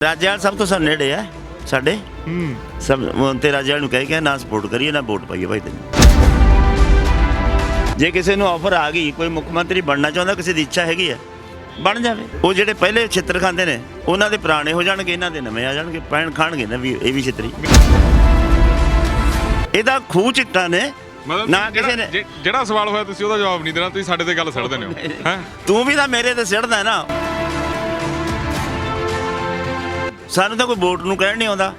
ਰਾਜੇਵਾਲ ਸਭ ਤੋਂ ਸਾਨੂੰ ਨੇੜੇ ਹੈ ਸਾਡੇ ਸਭ ਤੇ ਰਾਜੇਵਾਲ ਨੂੰ ਕਹਿ ਕੇ ਨਾ ਸਪੋਰਟ ਕਰੀਏ ਨਾ ਵੋਟ ਪਾਈਏ ਭਾਈ ਤੈਨੂੰ। ਜੇ ਕਿਸੇ ਨੂੰ ਆਫਰ ਆ ਗਈ ਕੋਈ ਮੁੱਖ ਮੰਤਰੀ ਬਣਨਾ ਚਾਹੁੰਦਾ ਕਿਸੇ ਦੀ ਇੱਛਾ ਹੈਗੀ ਹੈ ਬਣ ਜਾਵੇ। ਉਹ ਜਿਹੜੇ ਪਹਿਲੇ ਛਿੱਤਰ ਖਾਂਦੇ ਨੇ ਉਹਨਾਂ ਦੇ ਪੁਰਾਣੇ ਹੋ ਜਾਣਗੇ ਇਹਨਾਂ ਦੇ ਨਵੇਂ ਆ ਜਾਣਗੇ ਪੈਣ ਖਾਣਗੇ ਨਾ ਵੀ ਇਹ ਵੀ ਛਿੱਤਰੀ। ਇਹਦਾ ਖੂਹ ਚਿੱਟਾ ਨੇ ਨਾ ਕਿਸੇ ਨੇ ਜਿਹੜਾ ਸਵਾਲ ਹੋਇਆ ਤੁਸੀਂ ਉਹਦਾ ਜਵਾਬ ਨਹੀਂ ਦੇਣਾ ਤੁਸੀਂ ਸਾਡੇ ਤੇ ਗੱਲ ਛੱਡ ਦਿੰਦੇ ਹੋ ਹੈ। ਤੂੰ ਵੀ ਤਾਂ ਮੇਰੇ ਤੇ ਸਿੱਟਦਾ ਨਾ। ਸਾਨੂੰ ਤਾਂ ਕੋਈ ਵੋਟ ਨੂੰ ਕਹਿਣ ਨਹੀਂ ਆਉਂਦਾ।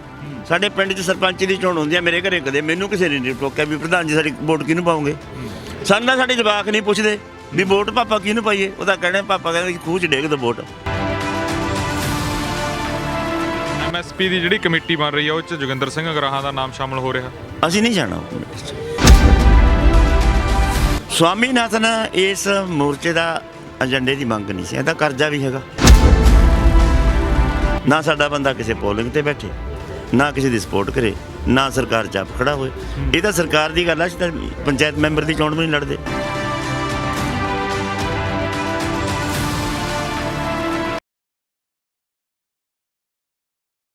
ਸਾਡੇ ਪਿੰਡ 'ਚ ਸਰਪੰਚ ਦੀ ਚੋਣ ਹੁੰਦੀ ਆ ਮੇਰੇ ਘਰੇ ਕਦੇ ਮੈਨੂੰ ਕਿਸੇ ਨੇ ਨਹੀਂ ਟੋਕਿਆ ਵੀ ਪ੍ਰਧਾਨ ਜੀ ਸਾਡੀ ਵੋਟ ਕਿਹਨੂੰ ਪਾਉਂਗੇ। ਸਾਨੂੰ ਤਾਂ ਸਾਡੇ ਜਵਾਕ ਨਹੀਂ ਪੁੱਛਦੇ ਵੀ ਵੋਟ ਪਾਪਾ ਕਿਹਨੂੰ ਪਾਈਏ। ਉਹਦਾ ਕਹਿਣਾ ਪਾਪਾ ਕਹਿੰਦੇ ਖੂਹ 'ਚ ਡੇਗ ਦੋ ਵੋਟ। MSP ਦੀ ਜਿਹੜੀ ਕਮੇਟੀ ਬਣ ਰਹੀ ਆ ਉਹ 'ਚ ਜੋਗਿੰਦਰ ਸਿੰਘ ਅਗਰਾਹਾਂ ਦਾ ਨਾਮ ਸ਼ਾਮਲ ਹੋ ਰਿਹਾ। ਅਸੀਂ ਨਹੀਂ ਜਾਣਾ। ਸਵਾਮੀਨਾਥਨ ਇਸ ਮੋਰਚੇ ਦਾ ਏਜੰਡੇ ਦੀ ਮੰਗ ਨਹੀਂ ਸੀ। ਇਹਦਾ ਕਰਜ਼ਾ ਵੀ ਹੈਗਾ ਨਾ। ਸਾਡਾ ਬੰਦਾ ਕਿਸੇ ਪੋਲਿੰਗ ਤੇ ਬੈਠੇ ਨਾ ਕਿਸੇ ਦੀ ਸਪੋਰਟ ਕਰੇ ਨਾ ਸਰਕਾਰ 'ਚ ਆਪ ਖੜਾ ਹੋਏ। ਇਹ ਤਾਂ ਸਰਕਾਰ ਦੀ ਗੱਲ ਆ। ਅਸੀਂ ਤਾਂ ਪੰਚਾਇਤ ਮੈਂਬਰ ਦੀ ਚੋਣ ਵੀ ਨਹੀਂ ਲੜਦੇ।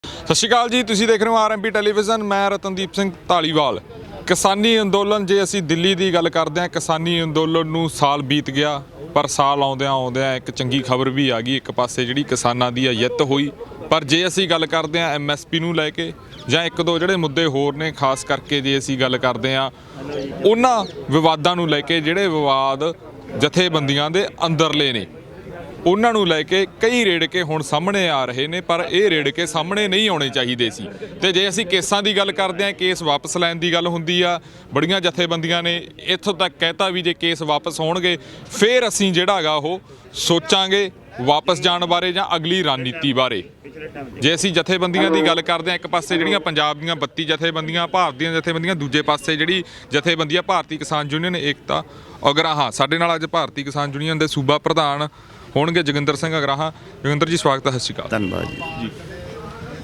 ਸਤਿ ਸ਼੍ਰੀ ਅਕਾਲ ਜੀ, ਤੁਸੀਂ ਦੇਖ ਰਹੇ ਹੋ RMP ਟੈਲੀਵਿਜ਼ਨ। ਮੈਂ ਰਤਨਦੀਪ ਸਿੰਘ ਢਾਲੀਵਾਲ। ਕਿਸਾਨੀ ਅੰਦੋਲਨ, ਜੇ ਅਸੀਂ ਦਿੱਲੀ ਦੀ ਗੱਲ ਕਰਦੇ ਹਾਂ, ਕਿਸਾਨੀ ਅੰਦੋਲਨ ਨੂੰ ਸਾਲ ਬੀਤ ਗਿਆ ਪਰ ਸਾਲ ਆਉਂਦਿਆਂ ਇੱਕ ਚੰਗੀ ਖਬਰ ਵੀ ਆ ਗਈ। ਇੱਕ ਪਾਸੇ ਜਿਹੜੀ ਕਿਸਾਨਾਂ ਦੀ ਜਿੱਤ ਹੋਈ, ਪਰ ਜੇ ਅਸੀਂ ਗੱਲ ਕਰਦੇ ਹਾਂ MSP ਨੂੰ ਲੈ ਕੇ ਜਾਂ ਇੱਕ ਦੋ ਜਿਹੜੇ ਮੁੱਦੇ ਹੋਰ ਨੇ, ਖਾਸ ਕਰਕੇ ਜੇ ਅਸੀਂ ਗੱਲ ਕਰਦੇ ਹਾਂ ਉਹਨਾਂ ਵਿਵਾਦਾਂ ਨੂੰ ਲੈ ਕੇ, ਜਿਹੜੇ ਵਿਵਾਦ ਜਥੇਬੰਦੀਆਂ ਦੇ ਅੰਦਰਲੇ ਨੇ ਉਹਨਾਂ ਨੂੰ ਲੈ ਕੇ ਕਈ ਰੇੜਕੇ ਹੁਣ ਸਾਹਮਣੇ ਆ ਰਹੇ ਨੇ, ਪਰ ਇਹ ਰੇੜਕੇ ਸਾਹਮਣੇ ਨਹੀਂ ਆਉਣੇ ਚਾਹੀਦੇ ਸੀ। ਤੇ ਜੇ ਅਸੀਂ ਕੇਸਾਂ ਦੀ ਗੱਲ ਕਰਦੇ ਹਾਂ, ਕੇਸ ਵਾਪਸ ਲੈਣ ਦੀ ਗੱਲ ਹੁੰਦੀ ਆ। ਬੜੀਆਂ ਜਥੇਬੰਦੀਆਂ ਨੇ ਇੱਥੋਂ ਤੱਕ ਕਹਿਤਾ ਵੀ ਜੇ ਕੇਸ ਵਾਪਸ ਹੋਣਗੇ ਫਿਰ ਅਸੀਂ ਜਿਹੜਾ ਹੈਗਾ ਉਹ ਸੋਚਾਂਗੇ ਵਾਪਸ ਜਾਣ ਬਾਰੇ ਜਾਂ ਅਗਲੀ ਰਣਨੀਤੀ ਬਾਰੇ। ਜੇ ਅਸੀਂ ਜਥੇਬੰਦੀਆਂ ਦੀ ਗੱਲ ਕਰਦੇ ਹਾਂ, ਇੱਕ ਪਾਸੇ ਜਿਹੜੀਆਂ ਪੰਜਾਬ ਦੀਆਂ 32 ਜਥੇਬੰਦੀਆਂ, ਭਾਰਤ ਦੀਆਂ ਜਥੇਬੰਦੀਆਂ, ਦੂਜੇ ਪਾਸੇ ਜਿਹੜੀ ਜਥੇਬੰਦੀ ਆ ਭਾਰਤੀ ਕਿਸਾਨ ਯੂਨੀਅਨ ਏਕਤਾ ਅਗਰਾਹਾਂ। ਸਾਡੇ ਨਾਲ ਅੱਜ ਭਾਰਤੀ ਕਿਸਾਨ ਯੂਨੀਅਨ ਦੇ ਸੂਬਾ ਪ੍ਰਧਾਨ ਹੋਣਗੇ ਜੋਗਿੰਦਰ ਸਿੰਘ ਅਗਰਾਹਾਂ। ਜੋਗਿੰਦਰ ਜੀ ਸਵਾਗਤ ਹੈ। ਸਤਿ ਸ਼੍ਰੀ ਅਕਾਲ। ਧੰਨਵਾਦ ਜੀ।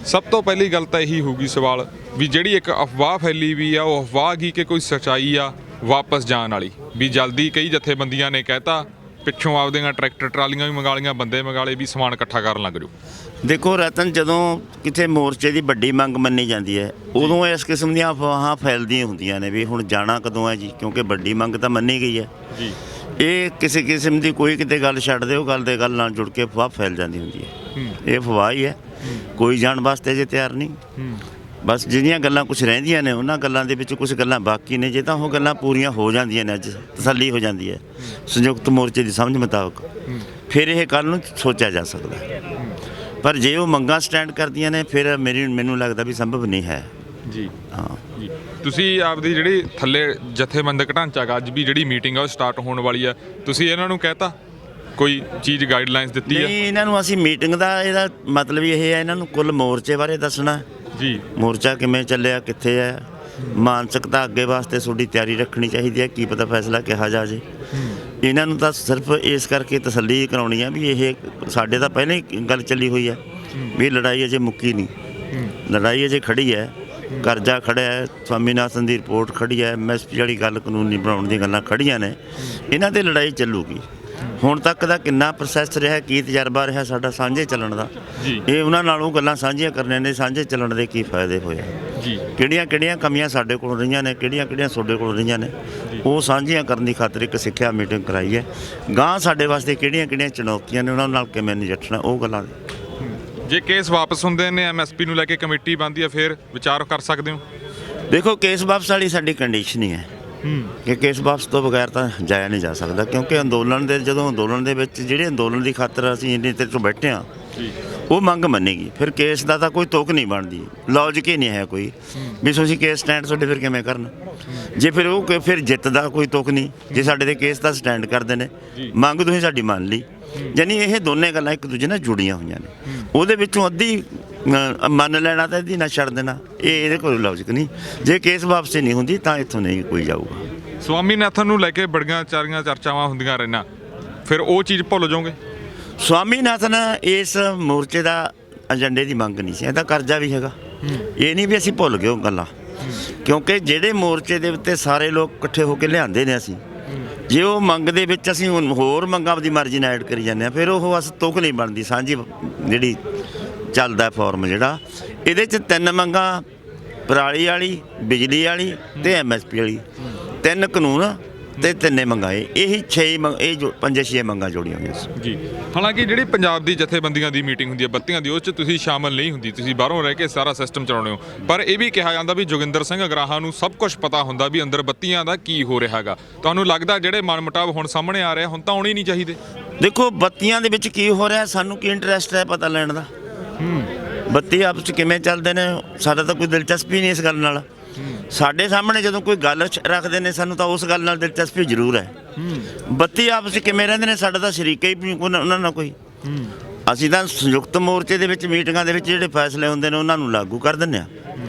ਸਭ ਤੋਂ ਪਹਿਲੀ ਗੱਲ ਤਾਂ ਇਹੀ ਹੋਊਗੀ ਸਵਾਲ ਵੀ ਜਿਹੜੀ ਇੱਕ ਅਫਵਾਹ ਫੈਲੀ ਵੀ ਆ ਉਹ ਅਫਵਾਹ ਕੀ ਕਿ ਕੋਈ ਸੱਚਾਈ ਆ ਵਾਪਸ ਜਾਣ ਵਾਲੀ? ਵੀ ਜਲਦੀ ਕਈ ਜਥੇਬੰਦੀਆਂ ਨੇ ਕਹਿਤਾ ਪਿੱਛੋਂ ਆਪਦੀਆਂ ਟਰੈਕਟਰ ਟਰਾਲੀਆਂ ਵੀ ਮੰਗਾ ਲਈਆਂ, ਬੰਦੇ ਮੰਗਾ ਲਏ ਵੀ ਸਮਾਨ ਇਕੱਠਾ ਕਰਨ ਲੱਗ ਜਾਓ। ਦੇਖੋ ਰਤਨ, ਜਦੋਂ ਕਿਤੇ ਮੋਰਚੇ ਦੀ ਵੱਡੀ ਮੰਗ ਮੰਨੀ ਜਾਂਦੀ ਹੈ ਉਦੋਂ ਇਸ ਕਿਸਮ ਦੀਆਂ ਅਫਵਾਹਾਂ ਫੈਲਦੀਆਂ ਹੁੰਦੀਆਂ ਨੇ ਵੀ ਹੁਣ ਜਾਣਾ ਕਦੋਂ ਹੈ ਜੀ, ਕਿਉਂਕਿ ਵੱਡੀ ਮੰਗ ਤਾਂ ਮੰਨੀ ਗਈ ਹੈ ਜੀ। ਇਹ ਕਿਸੇ ਕਿਸਮ ਦੀ ਕੋਈ ਕਿਤੇ ਗੱਲ ਛੱਡ ਦਿਓ, ਗੱਲ ਦੇ ਗੱਲ ਨਾਲ ਜੁੜ ਕੇ ਅਫਵਾਹ ਫੈਲ ਜਾਂਦੀ ਹੁੰਦੀ ਹੈ। ਇਹ ਅਫਵਾਹ ਹੀ ਹੈ, ਕੋਈ ਜਾਣ ਵਾਸਤੇ ਜੇ ਤਿਆਰ ਨਹੀਂ। ਬਸ ਜਿਹੜੀਆਂ ਗੱਲਾਂ ਕੁਝ ਰਹਿੰਦੀਆਂ ਨੇ ਉਹਨਾਂ ਗੱਲਾਂ ਦੇ ਵਿੱਚ ਕੁਝ ਗੱਲਾਂ ਬਾਕੀ ਨੇ। ਜੇ ਤਾਂ ਉਹ ਗੱਲਾਂ ਪੂਰੀਆਂ ਹੋ ਜਾਂਦੀਆਂ ਨੇ, ਅੱਜ ਤਸੱਲੀ ਹੋ ਜਾਂਦੀ ਹੈ ਸੰਯੁਕਤ ਮੋਰਚੇ ਦੀ ਸਮਝ ਮੁਤਾਬਕ, ਫਿਰ ਇਹ ਕੱਲ੍ਹ ਨੂੰ ਸੋਚਿਆ ਜਾ ਸਕਦਾ। ਪਰ ਜੇ ਉਹ ਮੰਗਾਂ ਸਟੈਂਡ ਕਰਦੀਆਂ ਨੇ ਫਿਰ ਮੈਨੂੰ ਲੱਗਦਾ ਵੀ ਸੰਭਵ ਨਹੀਂ ਹੈ ਜੀ। ਹਾਂ ਜੀ, ਤੁਸੀਂ ਆਪਦੀ ਜਿਹੜੀ ਥੱਲੇ ਜਥੇਬੰਦਕ ਢਾਂਚਾ ਗਾ, ਅੱਜ ਵੀ ਜਿਹੜੀ ਮੀਟਿੰਗ ਆ ਉਹ ਸਟਾਰਟ ਹੋਣ ਵਾਲੀ ਆ, ਤੁਸੀਂ ਇਹਨਾਂ ਨੂੰ ਕਹਿਤਾ ਕੋਈ ਚੀਜ਼ ਗਾਈਡਲਾਈਨਸ ਦਿੱਤੀ ਹੈ? ਨਹੀਂ, ਇਹਨਾਂ ਨੂੰ ਅਸੀਂ ਮੀਟਿੰਗ ਦਾ ਇਹਦਾ ਮਤਲਬ ਇਹ ਹੈ ਇਹਨਾਂ ਨੂੰ ਕੁੱਲ ਮੋਰਚੇ ਬਾਰੇ ਦੱਸਣਾ ਜੀ। ਮੋਰਚਾ ਕਿਵੇਂ ਚੱਲਿਆ, ਕਿੱਥੇ ਹੈ, ਮਾਨਸਿਕਤਾ ਅੱਗੇ ਵਾਸਤੇ ਤੁਹਾਡੀ ਤਿਆਰੀ ਰੱਖਣੀ ਚਾਹੀਦੀ ਹੈ। ਕੀ ਪਤਾ ਫੈਸਲਾ ਕਿਹਾ ਜਾ ਜੇ। ਇਹਨਾਂ ਨੂੰ ਤਾਂ ਸਿਰਫ ਇਸ ਕਰਕੇ ਤਸੱਲੀ ਕਰਾਉਣੀ ਆ ਵੀ ਇਹ ਸਾਡੇ ਤਾਂ ਪਹਿਲਾਂ ਹੀ ਗੱਲ ਚੱਲੀ ਹੋਈ ਹੈ ਵੀ ਲੜਾਈ ਅਜੇ ਮੁੱਕੀ ਨਹੀਂ, ਲੜਾਈ ਅਜੇ ਖੜੀ ਹੈ। ਕਰਜ਼ਾ ਖੜਿਆ ਹੈ, ਸਵਾਮੀਨਾਥਨ ਦੀ ਰਿਪੋਰਟ ਖੜੀ ਹੈ, MSP ਵਾਲੀ ਗੱਲ ਕਾਨੂੰਨੀ ਬਣਾਉਣ ਦੀਆਂ ਗੱਲਾਂ ਖੜੀਆਂ ਨੇ। ਇਹਨਾਂ 'ਤੇ ਲੜਾਈ ਚੱਲੂਗੀ। ਹੁਣ ਤੱਕ ਦਾ ਕਿੰਨਾ ਪ੍ਰੋਸੈਸ ਰਿਹਾ, ਕੀ ਤਜਰਬਾ ਰਿਹਾ ਸਾਡਾ ਸਾਂਝੇ ਚੱਲਣ ਦਾ, ਇਹ ਉਹਨਾਂ ਨਾਲੋਂ ਗੱਲਾਂ ਸਾਂਝੀਆਂ ਕਰਨੀਆਂ ਨੇ। ਸਾਂਝੇ ਚੱਲਣ ਦੇ ਕੀ ਫਾਇਦੇ ਹੋਏ ਜੀ, ਕਿਹੜੀਆਂ ਕਮੀਆਂ ਸਾਡੇ ਕੋਲ ਰਹੀਆਂ ਨੇ, ਕਿਹੜੀਆਂ ਤੁਹਾਡੇ ਕੋਲ ਰਹੀਆਂ ਨੇ, ਉਹ ਸਾਂਝੀਆਂ ਕਰਨ ਦੀ ਖਾਤਰ ਇੱਕ ਸਿੱਖਿਆ ਮੀਟਿੰਗ ਕਰਾਈ ਹੈ। ਗਾਂਹ ਸਾਡੇ ਵਾਸਤੇ ਕਿਹੜੀਆਂ ਚੁਣੌਤੀਆਂ ਨੇ ਉਹਨਾਂ ਨਾਲ ਕਿਵੇਂ ਨਜਿੱਠਣਾ, ਉਹ ਗੱਲਾਂ। ਜੇ ਕੇਸ ਵਾਪਸ ਹੁੰਦੇ ਨੇ MSP ਨੂੰ ਲੈ ਕੇ ਕਮੇਟੀ ਬਣਦੀ ਹੈ ਫਿਰ ਵਿਚਾਰ ਕਰ ਸਕਦੇ ਹੋ? ਦੇਖੋ, ਕੇਸ ਵਾਪਸ ਵਾਲੀ ਸਾਡੀ ਕੰਡੀਸ਼ਨ ਹੀ ਹੈ ਕਿ ਕੇਸ ਵਾਪਸ ਤੋਂ ਬਗੈਰ ਤਾਂ ਜਾਇਆ ਨਹੀਂ ਜਾ ਸਕਦਾ। ਕਿਉਂਕਿ ਅੰਦੋਲਨ ਦੇ ਵਿੱਚ ਜਿਹੜੇ ਅੰਦੋਲਨ ਦੀ ਖਾਤਰ ਅਸੀਂ ਇੰਨੇ ਚਿਰ ਤੋਂ ਬੈਠੇ ਹਾਂ ਉਹ ਮੰਗ ਮੰਨੇਗੀ, ਫਿਰ ਕੇਸ ਦਾ ਤਾਂ ਕੋਈ ਤੁਕ ਨਹੀਂ ਬਣਦੀ। ਲੌਜਿਕ ਹੀ ਨਹੀਂ ਹੈ ਕੋਈ ਵੀ ਤੁਸੀਂ ਕੇਸ ਸਟੈਂਡ ਤੁਹਾਡੇ ਫਿਰ ਕਿਵੇਂ ਕਰਨ। ਜੇ ਫਿਰ ਜਿੱਤ ਦਾ ਕੋਈ ਤੁਕ ਨਹੀਂ। ਜੇ ਸਾਡੇ ਦੇ ਕੇਸ ਤਾਂ ਸਟੈਂਡ ਕਰਦੇ ਨੇ, ਮੰਗ ਤੁਸੀਂ ਸਾਡੀ ਮੰਨ ਲਈ, ਯਾਨੀ ਇਹ ਦੋਨੇ ਗੱਲਾਂ ਇੱਕ ਦੂਜੇ ਨਾਲ ਜੁੜੀਆਂ ਹੋਈਆਂ ਨੇ। ਉਹਦੇ ਵਿੱਚੋਂ ਅੱਧੀ ਮੰਨ ਲੈਣਾ ਤਾਂ ਅੱਧੀ ਨਾ ਛੱਡ ਦੇਣਾ, ਇਹਦੇ ਕੋਈ ਲੌਜਿਕ ਨਹੀਂ। ਜੇ ਕੇਸ ਵਾਪਸੀ ਨਹੀਂ ਹੁੰਦੀ ਤਾਂ ਇੱਥੋਂ ਨਹੀਂ ਕੋਈ ਜਾਊਗਾ। ਸਵਾਮੀਨਾਥਨ ਨੂੰ ਲੈ ਕੇ ਬੜੀਆਂ ਚਾਰੀਆਂ ਚਰਚਾਵਾਂ ਹੁੰਦੀਆਂ ਰਹਿਣਾ, ਫਿਰ ਉਹ ਚੀਜ਼ ਭੁੱਲ ਜਾਓਗੇ? ਸਵਾਮੀਨਾਥਨ ਇਸ ਮੋਰਚੇ ਦਾ ਏਜੰਡੇ ਦੀ ਮੰਗ ਨਹੀਂ ਸੀ। ਇਹਦਾ ਕਰਜ਼ਾ ਵੀ ਹੈਗਾ। ਇਹ ਨਹੀਂ ਵੀ ਅਸੀਂ ਭੁੱਲ ਗਏ ਉਹ ਗੱਲਾਂ, ਕਿਉਂਕਿ ਜਿਹੜੇ ਮੋਰਚੇ ਦੇ ਉੱਤੇ ਸਾਰੇ ਲੋਕ ਇਕੱਠੇ ਹੋ ਕੇ ਲਿਆਂਦੇ ਨੇ ਅਸੀਂ, ਜੇ ਉਹ ਮੰਗ ਦੇ ਵਿੱਚ ਅਸੀਂ ਹੋਰ ਮੰਗਾਂ ਆਪਦੀ ਮਰਜ਼ੀ ਨਾਲ ਐਡ ਕਰੀ ਜਾਂਦੇ ਹਾਂ ਫਿਰ ਉਹ ਅਸ ਤੁਕ ਨਹੀਂ ਬਣਦੀ ਸਾਂਝੀ ਜਿਹੜੀ ਚੱਲਦਾ ਫਾਰਮ ਜਿਹੜਾ, ਇਹਦੇ 'ਚ 3 ਮੰਗਾਂ, ਪਰਾਲੀ ਵਾਲੀ, ਬਿਜਲੀ ਵਾਲੀ ਤੇ MSP ਵਾਲੀ, 3 ਕਾਨੂੰਨ ਤੇ 3 ਮੰਗਾਂ, ਇਹੀ 6 ਇਹ ਜੋ 5-6 ਮੰਗਾਂ ਜੋੜੀਆਂ ਹੋਈਆਂ ਸੀ ਜੀ। ਹਾਲਾਂਕਿ ਜਿਹੜੀ ਪੰਜਾਬ ਦੀ ਜਥੇਬੰਦੀਆਂ ਦੀ ਮੀਟਿੰਗ ਹੁੰਦੀ ਹੈ ਬੱਤੀਆਂ ਦੀ, ਉਸ 'ਚ ਤੁਸੀਂ ਸ਼ਾਮਲ ਨਹੀਂ ਹੁੰਦੀ, ਤੁਸੀਂ ਬਾਹਰੋਂ ਰਹਿ ਕੇ ਸਾਰਾ ਸਿਸਟਮ ਚਲਾਉਂਦੇ ਹੋ, ਪਰ ਇਹ ਵੀ ਕਿਹਾ ਜਾਂਦਾ ਵੀ ਜੋਗਿੰਦਰ ਸਿੰਘ ਅਗਰਾਹਾਂ ਨੂੰ ਸਭ ਕੁਝ ਪਤਾ ਹੁੰਦਾ ਵੀ ਅੰਦਰ ਬੱਤੀਆਂ ਦਾ ਕੀ ਹੋ ਰਿਹਾ ਹੈਗਾ। ਤੁਹਾਨੂੰ ਲੱਗਦਾ ਜਿਹੜੇ ਮਨਮੁਟਾਵ ਹੁਣ ਸਾਹਮਣੇ ਆ ਰਹੇ ਹੁਣ ਤਾਂ ਆਉਣੇ ਨਹੀਂ ਚਾਹੀਦੇ? ਦੇਖੋ ਬੱਤੀਆਂ ਦੇ ਵਿੱਚ ਕੀ ਹੋ ਰਿਹਾ, ਸਾਨੂੰ ਕੀ ਇੰਟਰਸਟ ਹੈ ਪਤਾ ਲੈਣ ਦਾ? ਬੱਤੀ ਆਪਸ 'ਚ ਕਿਵੇਂ ਚੱਲਦੇ ਨੇ, ਸਾਡਾ ਤਾਂ ਕੋਈ ਦਿਲਚਸਪੀ ਨਹੀਂ ਇਸ ਗੱਲ ਨਾਲ। ਸਾਡੇ ਸਾਹਮਣੇ ਜਦੋਂ ਕੋਈ ਗੱਲ ਰੱਖਦੇ ਨੇ ਸਾਨੂੰ ਤਾਂ ਉਸ ਗੱਲ ਨਾਲ ਦਿਲਚਸਪੀ ਜ਼ਰੂਰ ਹੈ। ਬੱਤੀ ਆਪਸ 'ਚ ਕਿਵੇਂ ਰਹਿੰਦੇ ਨੇ, ਸਾਡਾ ਤਾਂ ਸ਼ਰੀਕਾ ਹੀ ਉਹਨਾਂ ਨਾਲ ਕੋਈ। ਅਸੀਂ ਤਾਂ ਸੰਯੁਕਤ ਮੋਰਚੇ ਦੇ ਵਿੱਚ ਮੀਟਿੰਗਾਂ ਦੇ ਵਿੱਚ ਜਿਹੜੇ ਫੈਸਲੇ ਹੁੰਦੇ ਨੇ ਉਹਨਾਂ ਨੂੰ ਲਾਗੂ ਕਰ ਦਿੰਦੇ ਆ।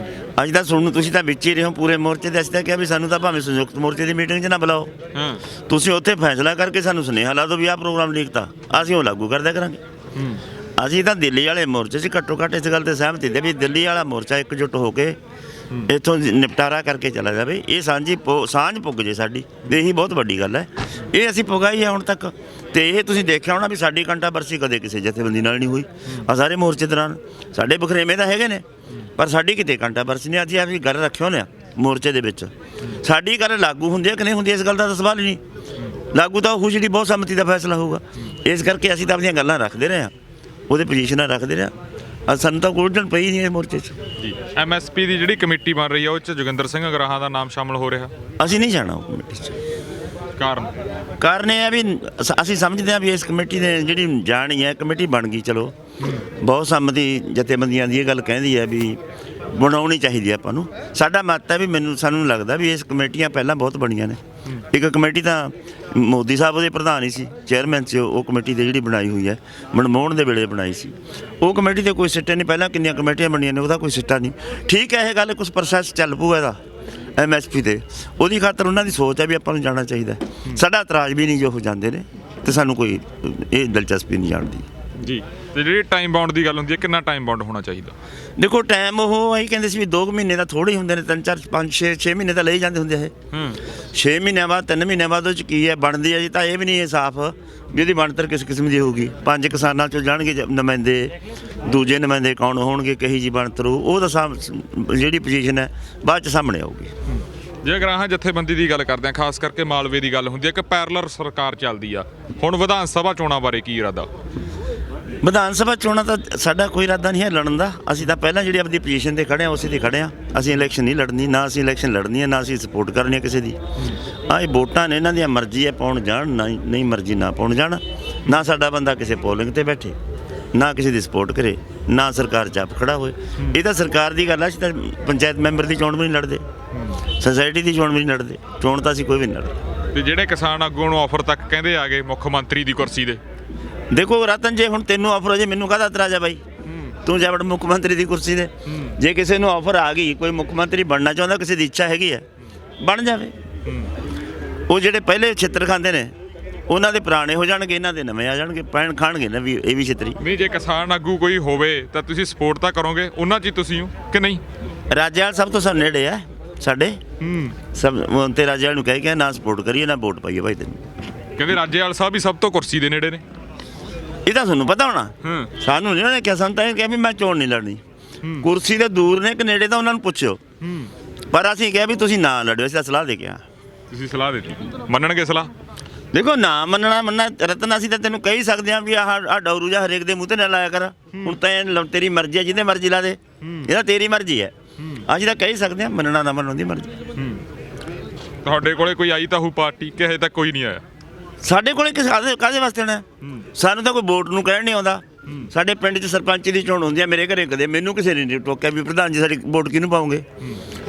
ਅੱਜ ਤਾਂ ਸੁਣਨ ਤੁਸੀਂ ਤਾਂ ਵਿੱਚ ਹੀ ਰਹੇ ਹੋ ਪੂਰੇ ਮੋਰਚੇ ਦੇ, ਅਸੀਂ ਤਾਂ ਕਿਹਾ ਵੀ ਸਾਨੂੰ ਤਾਂ ਭਾਵੇਂ ਸੰਯੁਕਤ ਮੋਰਚੇ ਦੀ ਮੀਟਿੰਗ 'ਚ ਨਾ ਬੁਲਾਓ, ਤੁਸੀਂ ਉੱਥੇ ਫੈਸਲਾ ਕਰਕੇ ਸਾਨੂੰ ਸੁਨੇਹਾ ਲਾ ਦਿਓ ਵੀ ਆਹ ਪ੍ਰੋਗਰਾਮ ਲਿਖਤਾ, ਅਸੀਂ ਉਹ ਲਾਗੂ ਕਰਦਿਆ ਕਰਾਂਗੇ। ਅਸੀਂ ਤਾਂ ਦਿੱਲੀ ਵਾਲੇ ਮੋਰਚੇ 'ਚ ਘੱਟੋ ਘੱਟ ਇਸ ਗੱਲ ਤੇ ਸਹਿਮਤ ਹੁੰਦੇ ਵੀ ਦਿੱਲੀ ਵਾਲਾ ਮੋਰਚਾ ਇਕਜੁੱਟ ਹੋ ਕੇ ਇੱਥੋਂ ਨਿਪਟਾਰਾ ਕਰਕੇ ਚਲਾ ਜਾਵੇ। ਇਹ ਸਾਂਝ ਪੁੱਗ ਜੇ ਸਾਡੀ, ਇਹੀ ਬਹੁਤ ਵੱਡੀ ਗੱਲ ਹੈ। ਇਹ ਅਸੀਂ ਪੁਗਾਈ ਹੈ ਹੁਣ ਤੱਕ, ਤੇ ਇਹ ਤੁਸੀਂ ਦੇਖਿਆ ਹੋਣਾ ਵੀ ਸਾਡੀ ਕੰਟਰਾਵਰਸੀ ਕਦੇ ਕਿਸੇ ਜਥੇਬੰਦੀ ਨਾਲ ਨਹੀਂ ਹੋਈ। ਆ ਸਾਰੇ ਮੋਰਚੇ ਦੌਰਾਨ ਸਾਡੇ ਬਖਰੇਵੇਂ ਤਾਂ ਹੈਗੇ ਨੇ, ਪਰ ਸਾਡੀ ਕਿਤੇ ਕੰਟਰਾਵਰਸੀ ਨਹੀਂ। ਅਸੀਂ ਆਪਣੀ ਗੱਲ ਰੱਖਿਓ ਹੋਣੇ ਆ ਮੋਰਚੇ ਦੇ ਵਿੱਚ, ਸਾਡੀ ਗੱਲ ਲਾਗੂ ਹੁੰਦੀ ਹੈ ਕਿ ਨਹੀਂ ਹੁੰਦੀ ਇਸ ਗੱਲ ਦਾ ਤਾਂ ਸਵਾਲ ਹੀ ਨਹੀਂ। ਲਾਗੂ ਤਾਂ ਉਹ ਜਿਹੜੀ ਬਹੁਤ ਸੰਮਤੀ ਦਾ ਫੈਸਲਾ ਹੋਊਗਾ। ਇਸ ਕਰਕੇ ਅਸੀਂ ਤਾਂ ਆਪਣੀਆਂ ਗੱਲਾਂ ਰੱਖਦੇ ਰਹੇ ਹਾਂ, ਉਹਦੇ ਪੋਜੀਸ਼ਨਾਂ ਰੱਖਦੇ ਰਹੇ। ਸਾਨੂੰ ਤਾਂ ਉਲਝਣ ਪਈ ਨਹੀਂ ਇਹ ਮੋਰਚੇ 'ਚ। ਜੀ MSP ਦੀ ਜਿਹੜੀ ਕਮੇਟੀ ਬਣ ਰਹੀ ਹੈ ਉਹ 'ਚ ਜੋਗਿੰਦਰ ਸਿੰਘ ਅਗਰਾਹਾਂ ਦਾ ਨਾਮ ਸ਼ਾਮਲ ਹੋ ਰਿਹਾ? ਅਸੀਂ ਨਹੀਂ ਜਾਣਾ ਉਹ ਕਮੇਟੀ 'ਚ। ਕਾਰਨ ਇਹ ਹੈ ਵੀ ਅਸੀਂ ਸਮਝਦੇ ਹਾਂ ਵੀ ਇਸ ਕਮੇਟੀ ਨੇ ਜਿਹੜੀ ਜਾਣੀ ਹੈ, ਕਮੇਟੀ ਬਣ ਗਈ, ਚਲੋ ਬਹੁਤ ਸੰਮਤੀ ਜਥੇਬੰਦੀਆਂ ਦੀ ਇਹ ਗੱਲ ਕਹਿੰਦੀ ਹੈ ਵੀ ਬਣਾਉਣੀ ਚਾਹੀਦੀ ਹੈ ਆਪਾਂ ਨੂੰ। ਸਾਡਾ ਮਤ ਹੈ ਵੀ ਸਾਨੂੰ ਲੱਗਦਾ ਵੀ ਇਸ ਕਮੇਟੀਆਂ ਪਹਿਲਾਂ ਬਹੁਤ ਬਣੀਆਂ ਨੇ। ਇੱਕ ਕਮੇਟੀ ਤਾਂ ਮੋਦੀ ਸਾਹਿਬ ਉਹਦੇ ਪ੍ਰਧਾਨ ਹੀ ਸੀ, ਚੇਅਰਮੈਨ ਸੀ ਉਹ ਕਮੇਟੀ ਦੇ, ਜਿਹੜੀ ਬਣਾਈ ਹੋਈ ਹੈ ਮਨਮੋਹਨ ਦੇ ਵੇਲੇ ਬਣਾਈ ਸੀ। ਉਹ ਕਮੇਟੀ ਤੇ ਕੋਈ ਸਿੱਟੇ ਨਹੀਂ, ਪਹਿਲਾਂ ਕਿੰਨੀਆਂ ਕਮੇਟੀਆਂ ਬਣੀਆਂ ਨੇ ਉਹਦਾ ਕੋਈ ਸਿੱਟਾ ਨਹੀਂ। ਠੀਕ ਹੈ, ਇਹ ਗੱਲ ਕੁਛ ਪ੍ਰੋਸੈਸ ਚੱਲ ਪਊਗਾ ਇਹਦਾ MSP ਤੇ, ਉਹਦੀ ਖਾਤਰ ਉਹਨਾਂ ਦੀ ਸੋਚ ਹੈ ਵੀ ਆਪਾਂ ਨੂੰ ਜਾਣਾ ਚਾਹੀਦਾ। ਸਾਡਾ ਇਤਰਾਜ਼ ਵੀ ਨਹੀਂ ਜੋ ਉਹ ਜਾਂਦੇ ਨੇ, ਤੇ ਸਾਨੂੰ ਕੋਈ ਇਹ ਦਿਲਚਸਪੀ ਨਹੀਂ ਜਾਣ ਦੀ। ਜੀ, ਤੇ ਜਿਹੜੀ ਟਾਈਮ ਬਾਉਂਡ ਦੀ ਗੱਲ ਹੁੰਦੀ ਹੈ, ਕਿੰਨਾ ਟਾਈਮ ਬਾਉਂਡ ਹੋਣਾ ਚਾਹੀਦਾ? ਦੇਖੋ ਟਾਈਮ ਉਹ ਅਸੀਂ ਕਹਿੰਦੇ ਸੀ ਵੀ 2 ਮਹੀਨੇ ਦਾ ਥੋੜ੍ਹੇ ਹੁੰਦੇ ਨੇ, 3 4 5 6 ਮਹੀਨੇ ਤਾਂ ਲਈ ਜਾਂਦੇ ਹੁੰਦੇ ਇਹ। 6 ਮਹੀਨਿਆਂ ਬਾਅਦ 3 ਮਹੀਨਿਆਂ ਬਾਅਦ ਉਹ 'ਚ ਕੀ ਹੈ ਬਣਦੀ ਹੈ ਜੀ, ਤਾਂ ਇਹ ਵੀ ਨਹੀਂ ਸਾਫ਼ ਵੀ ਉਹਦੀ ਬਣਤਰ ਕਿਸ ਕਿਸਮ ਦੀ ਹੋਊਗੀ। 5 ਕਿਸਾਨਾਂ 'ਚੋਂ ਜਾਣਗੇ ਨੁਮਾਇੰਦੇ, ਦੂਜੇ ਨੁਮਾਇੰਦੇ ਕੌਣ ਹੋਣਗੇ, ਕਹੀ ਜੀ ਬਣਤਰ ਉਹ ਤਾਂ ਜਿਹੜੀ ਪੋਜੀਸ਼ਨ ਹੈ ਬਾਅਦ 'ਚ ਸਾਹਮਣੇ ਆਊਗੀ। ਜੇ ਅਗਰਾਹਾਂ ਜਥੇਬੰਦੀ ਦੀ ਗੱਲ ਕਰਦੇ ਹਾਂ, ਖਾਸ ਕਰਕੇ ਮਾਲਵੇ ਦੀ ਗੱਲ ਹੁੰਦੀ ਹੈ ਕਿ ਪੈਰਲਰ ਸਰਕਾਰ ਚੱਲਦੀ ਆ, ਹੁਣ ਵਿਧਾਨ ਸਭਾ ਚੋਣਾਂ ਬਾਰੇ ਕੀ ਇਰਾਦਾ? ਵਿਧਾਨ ਸਭਾ ਚੋਣਾਂ ਤਾਂ ਸਾਡਾ ਕੋਈ ਇਰਾਦਾ ਨਹੀਂ ਹੈ ਲੜਨ ਦਾ। ਅਸੀਂ ਤਾਂ ਪਹਿਲਾਂ ਜਿਹੜੀ ਆਪਣੀ ਪੋਜੀਸ਼ਨ 'ਤੇ ਖੜ੍ਹੇ ਹਾਂ ਉਸੇ 'ਤੇ ਖੜ੍ਹੇ ਹਾਂ। ਅਸੀਂ ਇਲੈਕਸ਼ਨ ਨਹੀਂ ਲੜਨੀ, ਨਾ ਅਸੀਂ ਇਲੈਕਸ਼ਨ ਲੜਨੀ ਹੈ, ਨਾ ਅਸੀਂ ਸਪੋਰਟ ਕਰਨੀ ਹੈ ਕਿਸੇ ਦੀ। ਇਹ ਵੋਟਾਂ ਨੇ, ਇਹਨਾਂ ਦੀਆਂ ਮਰਜ਼ੀ ਹੈ ਪਾਉਣ ਜਾਣ, ਨਹੀਂ ਮਰਜ਼ੀ ਨਾ ਪਾਉਣ ਜਾਣ। ਨਾ ਸਾਡਾ ਬੰਦਾ ਕਿਸੇ ਪੋਲਿੰਗ 'ਤੇ ਬੈਠੇ, ਨਾ ਕਿਸੇ ਦੀ ਸਪੋਰਟ ਕਰੇ, ਨਾ ਸਰਕਾਰ 'ਚ ਆਪ ਖੜਾ ਹੋਏ। ਇਹ ਤਾਂ ਸਰਕਾਰ ਦੀ ਗੱਲ ਹੈ। ਅਸੀਂ ਤਾਂ ਪੰਚਾਇਤ ਮੈਂਬਰ ਦੀ ਚੋਣ ਵੀ ਨਹੀਂ ਲੜਦੇ, ਸੁਸਾਇਟੀ ਦੀ ਚੋਣ ਵੀ ਨਹੀਂ ਲੜਦੇ, ਚੋਣ ਤਾਂ ਅਸੀਂ ਕੋਈ ਵੀ ਨਹੀਂ ਲੜਦੇ। ਤੇ ਜਿਹੜੇ ਕਿਸਾਨ ਆਗੂਆਂ ਨੂੰ ਆਫਰ ਤੱਕ ਕਹਿੰਦੇ ਆ ਗਏ ਮੁੱਖ ਮੰਤਰੀ ਦੀ ਕੁਰਸੀ ਦੇ? ਦੇਖੋ ਰਤਨ, ਜੇ ਹੁਣ ਤੈਨੂੰ ਆਫਰ ਹੋ ਜੇ, ਮੈਨੂੰ ਕਾਹਦਾ ਇਤਰਾਜ਼ ਆ ਬਾਈ? ਤੂੰ ਜਾ ਵੜ ਮੁੱਖ ਮੰਤਰੀ ਦੀ ਕੁਰਸੀ ਦੇ। ਜੇ ਕਿਸੇ ਨੂੰ ਆਫਰ ਆ ਗਈ, ਕੋਈ ਮੁੱਖ ਮੰਤਰੀ ਬਣਨਾ ਚਾਹੁੰਦਾ, ਕਿਸੇ ਦੀ ਇੱਛਾ ਹੈਗੀ ਹੈ, ਬਣ ਜਾਵੇ। ਉਹ ਜਿਹੜੇ ਪਹਿਲੇ ਛਿੱਤਰ ਖਾਂਦੇ ਨੇ ਉਹਨਾਂ ਦੇ ਪੁਰਾਣੇ ਹੋ ਜਾਣਗੇ, ਇਹਨਾਂ ਦੇ ਨਵੇਂ ਆ ਜਾਣਗੇ, ਪੈਣ ਖਾਣਗੇ ਨਾ ਵੀ ਇਹ ਵੀ ਛਿੱਤਰੀ। ਨਹੀਂ, ਜੇ ਕਿਸਾਨ ਆਗੂ ਕੋਈ ਹੋਵੇ ਤਾਂ ਤੁਸੀਂ ਸਪੋਰਟ ਤਾਂ ਕਰੋਗੇ ਉਹਨਾਂ 'ਚ ਹੀ ਤੁਸੀਂ ਹੋ ਕਿ ਨਹੀਂ? ਰਾਜੇਵਾਲ ਸਭ ਤੋਂ ਸਾਨੂੰ ਨੇੜੇ ਆ ਸਾਡੇ, ਸਭ ਤੇ ਰਾਜੇਵਾਲ ਨੂੰ ਕਹਿ ਕੇ ਨਾ ਸਪੋਰਟ ਕਰੀਏ ਨਾ ਵੋਟ ਪਾਈਏ ਭਾਈ ਤੈਨੂੰ। ਕਹਿੰਦੇ ਰਾਜੇਵਾਲ ਸਾਹਿਬ ਵੀ ਸਭ ਤੋਂ ਕੁਰਸੀ ਦੇ ਨੇੜੇ ਨੇ। ਇਹ ਤਾਂ ਤੁਹਾਨੂੰ ਪਤਾ ਹੋਣਾ, ਸਾਨੂੰ ਨਹੀਂ ਉਹਨੇ ਕਿਹਾ। ਸਾਨੂੰ ਤਾਂ ਇਹ ਕਿਹਾ ਵੀ ਮੈਂ ਚੋਣ ਨਹੀਂ ਲੜਨੀ। ਕੁਰਸੀ ਦੇ ਦੂਰ ਨੇ ਕਿ ਨੇੜੇ ਤਾਂ ਉਹਨਾਂ ਨੂੰ ਪੁੱਛਿਓ, ਪਰ ਅਸੀਂ ਕਿਹਾ ਵੀ ਤੁਸੀਂ ਨਾ ਲੜਿਓ। ਅਸੀਂ ਤਾਂ ਸਲਾਹ ਦੇ ਕੇ ਆ। ਤੁਸੀਂ ਸਲਾਹ ਦਿੱਤੀ, ਮੰਨਣਗੇ ਸਲਾਹ? ਦੇਖੋ ਨਾ ਮੰਨਣਾ ਰਤਨ, ਅਸੀਂ ਤਾਂ ਤੈਨੂੰ ਕਹਿ ਸਕਦੇ ਹਾਂ ਵੀ ਆਹ ਡੌਰੂ ਜਾਂ ਹਰੇਕ ਦੇ ਮੂੰਹ ਤੇ ਨਾ ਲਾਇਆ ਕਰ। ਹੁਣ ਤਾਂ ਤੇਰੀ ਮਰਜ਼ੀ ਹੈ, ਜਿਹਦੇ ਮਰਜ਼ੀ ਲਾ ਦੇ, ਇਹ ਤਾਂ ਤੇਰੀ ਮਰਜ਼ੀ ਹੈ। ਅਸੀਂ ਤਾਂ ਕਹਿ ਸਕਦੇ ਹਾਂ, ਮੰਨਣਾ ਨਾ ਮੰਨਣ ਦੀ ਮਰਜ਼ੀ। ਤੁਹਾਡੇ ਕੋਲੇ ਕੋਈ ਆਈ ਤਾਂ ਹੋਊ ਪਾਰਟੀ ਕਿ ਹਜੇ ਤੱਕ ਕੋਈ ਨਹੀਂ ਆਇਆ? ਸਾਡੇ ਕੋਲੇ ਕਾਹਦੇ ਵਾਸਤੇ ਆਉਣਾ? ਸਾਨੂੰ ਤਾਂ ਕੋਈ ਵੋਟ ਨੂੰ ਕਹਿਣ ਨਹੀਂ ਆਉਂਦਾ। ਸਾਡੇ ਪਿੰਡ 'ਚ ਸਰਪੰਚ ਦੀ ਚੋਣ ਹੁੰਦੀ ਹੈ, ਮੇਰੇ ਘਰੇ ਕਦੇ ਮੈਨੂੰ ਕਿਸੇ ਨੇ ਨਹੀਂ ਟੋਕਿਆ ਵੀ ਪ੍ਰਧਾਨ ਜੀ ਸਾਡੀ ਵੋਟ ਕਿਹਨੂੰ ਪਾਉਂਗੇ।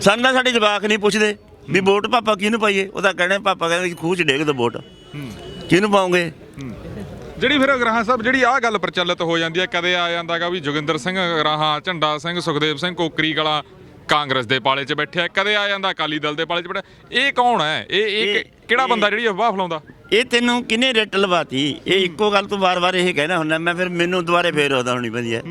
ਸਾਨੂੰ ਤਾਂ ਸਾਡੇ ਜਵਾਕ ਨਹੀਂ ਪੁੱਛਦੇ ਵੀ ਵੋਟ ਪਾਪਾ ਕਿਹਨੂੰ ਪਾਈਏ। ਉਹ ਤਾਂ ਕਹਿਣਾ ਪਾਪਾ ਕਹਿੰਦੇ ਖੂਹ 'ਚ ਡੇਗ ਦੋ ਵੋਟ, ਕਿਹਨੂੰ ਪਾਉਂਗੇ। ਜਿਹੜੀ ਫਿਰ ਅਗਰਾਹਾਂ ਸਾਹਿਬ ਜਿਹੜੀ ਆਹ ਗੱਲ ਪ੍ਰਚਲਿਤ ਹੋ ਜਾਂਦੀ ਹੈ, ਕਦੇ ਆ ਜਾਂਦਾ ਗਾ ਵੀ ਜੋਗਿੰਦਰ ਸਿੰਘ ਅਗਰਾਹਾਂ, ਝੰਡਾ ਸਿੰਘ, ਸੁਖਦੇਵ ਸਿੰਘ ਕੋਕਰੀ ਕਲਾਂ ਕਾਂਗਰਸ ਦੇ ਪਾਲੇ 'ਚ ਬੈਠਿਆ, ਕਦੇ ਆ ਜਾਂਦਾ ਅਕਾਲੀ ਦਲ ਦੇ ਪਾਲੇ 'ਚ ਬੈਠਾ। ਇਹ ਕੌਣ ਹੈ? ਇਹ ਕਿਹੜਾ ਬੰਦਾ ਜਿਹੜੀ ਅਫਵਾਹ ਫੈਲਾਉਂਦਾ? ਇਹ ਤੈਨੂੰ ਕਿਹਨੇ ਰਿਟ ਲਵਾਤੀ? ਇਹ ਇੱਕੋ ਗੱਲ ਤੂੰ ਵਾਰ-ਵਾਰ ਇਹ ਕਹਿਣਾ ਹੁੰਦਾ, ਮੈਂ ਫਿਰ ਮੈਨੂੰ ਦੁਬਾਰੇ ਫੇਰ ਉਹਦਾ ਹੋਣੀ ਪੈਂਦੀ ਹੈ।